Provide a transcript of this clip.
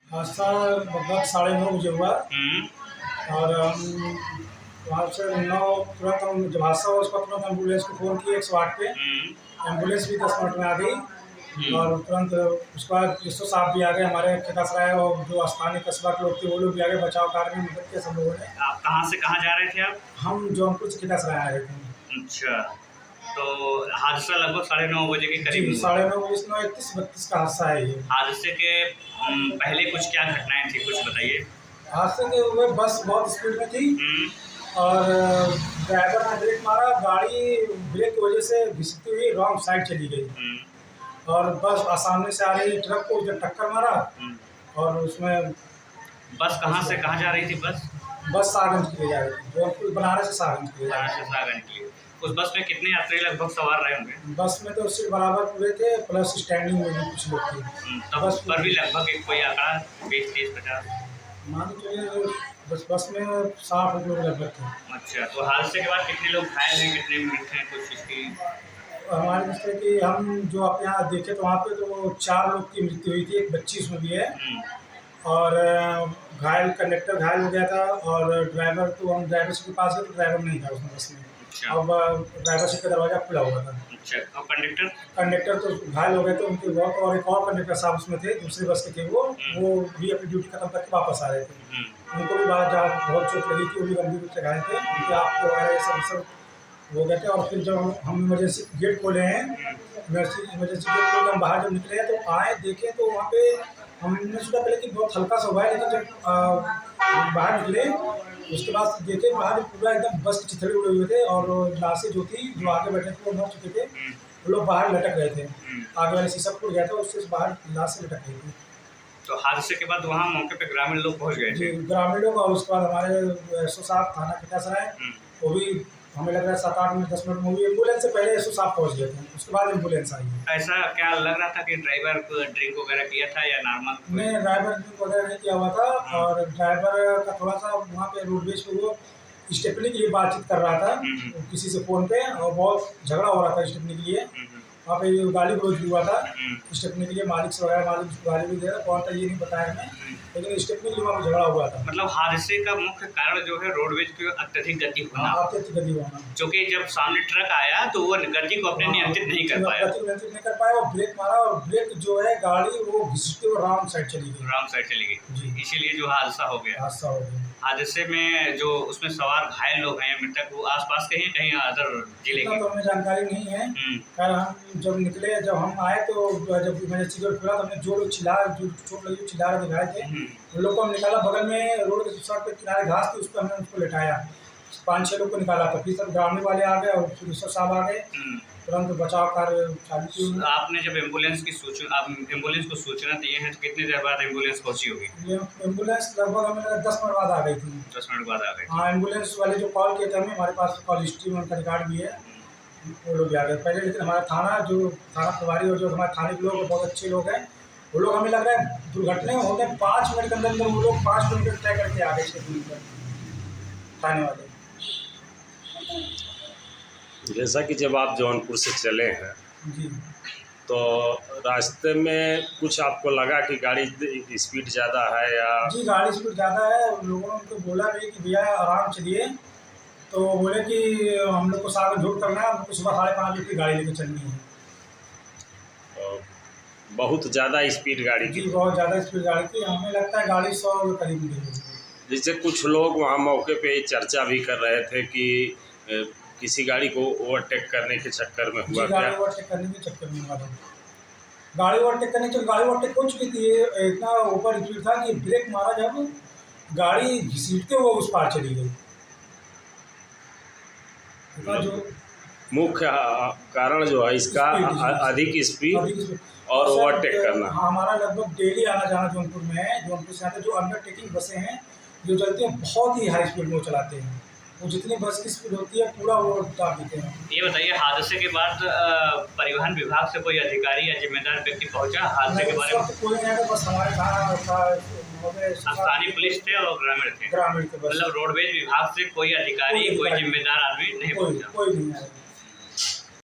हादसा लगभग 9:30 बजे हुआ। और हम वहाँ से 9 तुरंत हम जब हादसा हुआ उसका तुरंत एम्बुलेंस को फ़ोन किए 108 पे। एम्बुलेंस भी 10 मिनट में आ गई। और तुरंत उसके बाद एसओ साहब भी आ गए हमारे खितासराय, और जो स्थानीय कस्बा के लोग थे वो लोग भी आ गए, बचाव कार्य में मदद किया सब लोगों ने। आप कहाँ से कहाँ जा रहे थे आप? हम जौनपुर से खितासराय आ रहे थे। अच्छा, तो हादसा लगभग 9:30 बजे के करीब जी, हुआ। 9:30 बजे 9:31-32 का हादसा है ये। हादसे के पहले कुछ क्या घटनाएं थी, कुछ बताइए। हादसे के हुए बस बहुत स्पीड में थी और ड्राइवर ने ब्रेक मारा, गाड़ी ब्रेक की वजह से घिसती हुई रॉन्ग साइड चली गई। और बस सामने से आ रही ट्रक को जब टक्कर मारा। और उसमें बस कहाँ से कहाँ जा रही थी बस? बस सागंज के लिए जा रही थी, जो बनारस से सागंज के लिए जा रही बनारस से सागंज के लिए। उस बस में कितने यात्री लगभग सवार रहे होंगे? थी। बस में तो सीट बराबर पूरे थे, प्लस स्टैंडिंग में भी कुछ लोग थे। तब बस पर भी लगभग एक कोई आंकड़ा 20, 30, 50 मान के चलिए बस में 60 लोग लगभग थे। अच्छा, तो हादसे के बाद कितने लोग घायल हैं, कितने मृत हैं, कुछ इसकी? हमारे रिश्ते की हम जो आप यहाँ देखे तो वहाँ पे तो 4 लोग की मृत्यु हुई थी, एक बच्ची उसमें भी है। और घायल कंडक्टर घायल हो गया था, और ड्राइवर तो हम ड्राइवर सीट के पास गए तो ड्राइवर नहीं था उसमें बस में। अच्छा। अब ड्राइवर सीट का दरवाज़ा खुला हुआ था। अच्छा, और कंडक्टर तो घायल हो गए थे उनके बहुत, और एक और कंडक्टर साहब उसमें थे, दूसरी बस के थे वो भी अपनी ड्यूटी खत्म करके वापस आ रहे थे। उनको भी बहुत चोट लगी थी, वो भी गंभीर रूप से घायल थे, उनके आप सब हो गए थे। और फिर जब हम इमरजेंसी गेट खोले हैं, इमरजेंसी गेट खोल के हम बाहर जब निकले हैं तो आए देखे तो वहाँ पे हमने सोचा पहले कि बहुत हल्का सा हुआ है, लेकिन जब बाहर निकले उसके बाद देखे बाहर पूरा एकदम बस के चिथड़े उड़े हुए थे, और लाशें जो थी जो आगे बैठे थे वो मर चुके थे, वो लोग बाहर लटक रहे थे। आगे वाले शीशा टूट गया था, उससे बाहर लाशें लटक रही थी। तो हादसे के बाद वहाँ मौके पे ग्रामीण लोग पहुँच गए थे? ग्रामीण लोग, और उसके बाद हमारे एसओ साहब थाना खितासराय, वो भी हमें लग रहा है 7-8 मिनट 10 मिनट में भी एम्बुलेंस से पहले एसओ साहब पहुँच गए थे, उसके बाद एम्बुलेंस आई है। ऐसा क्या लग रहा था कि ड्राइवर को ड्रिंक वगैरह किया था या नॉर्मल? नहीं, ड्राइवर ड्रिंक वगैरह नहीं किया हुआ था। और ड्राइवर का थोड़ा सा वहाँ पे रोडवेज पे वो स्टेपनी के लिए बातचीत कर रहा था किसी से फ़ोन पे, और बहुत झगड़ा हो रहा था स्टेपनी के लिए। वहाँ पे गाली गलौज भी हुआ था स्टेपनी के लिए, मालिक से वगैरह, मालिक उसको गाली भी दे रहा, कौन था ये नहीं बताया हमें, लेकिन स्टेपनी के लिए वहाँ पे झगड़ा हुआ था। मतलब हादसे का मुख्य कारण जो है रोडवेज की अत्यधिक गति होना। अत्यधिक गति होना, क्योंकि जब सामने ट्रक आया तो वो गति को अपने नियंत्रित नहीं कर पाया। गति नियंत्रित नहीं कर पाया, और ब्रेक मारा, और ब्रेक जो है गाड़ी वो घिसते हुए रॉन्ग साइड चली गई। रॉन्ग साइड चली गई, इसीलिए जो हादसा हो गया। हादसा हो गया। हादसे में जो उसमें सवार घायल लोग हैं मृतक, वो आसपास के हैं कहीं अदर जिले के? तो हमें जानकारी नहीं है। खैर हम जब निकले, जब हम आए तो जब इमरजेंसी गेट खुला तो हमने जो लोग जो चोट लगी चिल्ला रहे दिखाए थे, उन लोग को हम निकाला। बगल में रोड के सड़क पे किनारे घास थी, उस पर हमने उसको लेटाया, 5-6 लोग को निकाला था। फिर सब ग्रामीण वाले आ गए, और फिर एसओ साहब आ गए, तुरंत बचाव कार्य चालू किया। आपने जब एम्बुलेंस को सूचना दिए हैं तो कितनी देर बाद एम्बुलेंस पहुंची होगी? एम्बुलेंस लगभग हमें 10 मिनट बाद आ गई थी। 10 मिनट बाद आ गई? हाँ, एम्बुलेंस वाले जो कॉल किए थे हमें, हमारे पास कॉल हिस्ट्री में उनका रिकॉर्ड भी है, वो लोग आ गए पहले। लेकिन हमारा थाना प्रभारी और जो हमारे थाने के लोग बहुत अच्छे लोग हैं, वो लोग हमें लग रहा है दुर्घटना होने 5 मिनट के अंदर वो लोग 5 किलोमीटर तय करके आ गए स्टेशन पर, थाने वाले। जैसा कि जब आप जौनपुर से चले हैं जी, तो रास्ते में कुछ आपको लगा कि गाड़ी स्पीड ज़्यादा है या? जी, गाड़ी स्पीड ज़्यादा है। लोगों ने उनको बोला भी कि भैया आराम चलिए, तो बोले कि हम लोग को सागर झूठ करना है, हमको सुबह 5:30 बजे की गाड़ी लेकर चलनी है। बहुत ज़्यादा स्पीड गाड़ी जी, की? बहुत ज़्यादा स्पीड गाड़ी थी, हमें लगता है गाड़ी 100 के करीब मिलेगी। जैसे कुछ लोग वहाँ मौके पे चर्चा भी कर रहे थे कि किसी गाड़ी को ओवरटेक करने के चक्कर में हुआ क्या? गाड़ी ओवरटेक करने के चक्कर में हुआ था। गाड़ी ओवरटेक हो चुकी थी, इतना ऊपर स्पीड था कि ब्रेक मारा जब गाड़ी घसीटते हुए उस पार चली गई। जो मुख्य कारण जो है इसका अधिक स्पीड और ओवरटेक करना। हाँ, हमारा लगभग डेली आना जाना जौनपुर में है। जौनपुर से आते जो अंडरटेकिंग बसें हैं जो चलती हैं, बहुत ही हाई स्पीड में वो चलाते हैं, वो जितनी बस की स्पीड होती है पूरा वो उतार देते हैं। ये बताइए, हादसे के बाद परिवहन विभाग से कोई अधिकारी या जिम्मेदार व्यक्ति पहुंचा हादसे के बारे में? कोई नहीं आया, बस हमारे स्थानीय पुलिस थे और ग्रामीण थे? ग्रामीण थे बस। मतलब रोडवेज विभाग से कोई अधिकारी, कोई जिम्मेदार आदमी नहीं पहुंचा? कोई नहीं आया।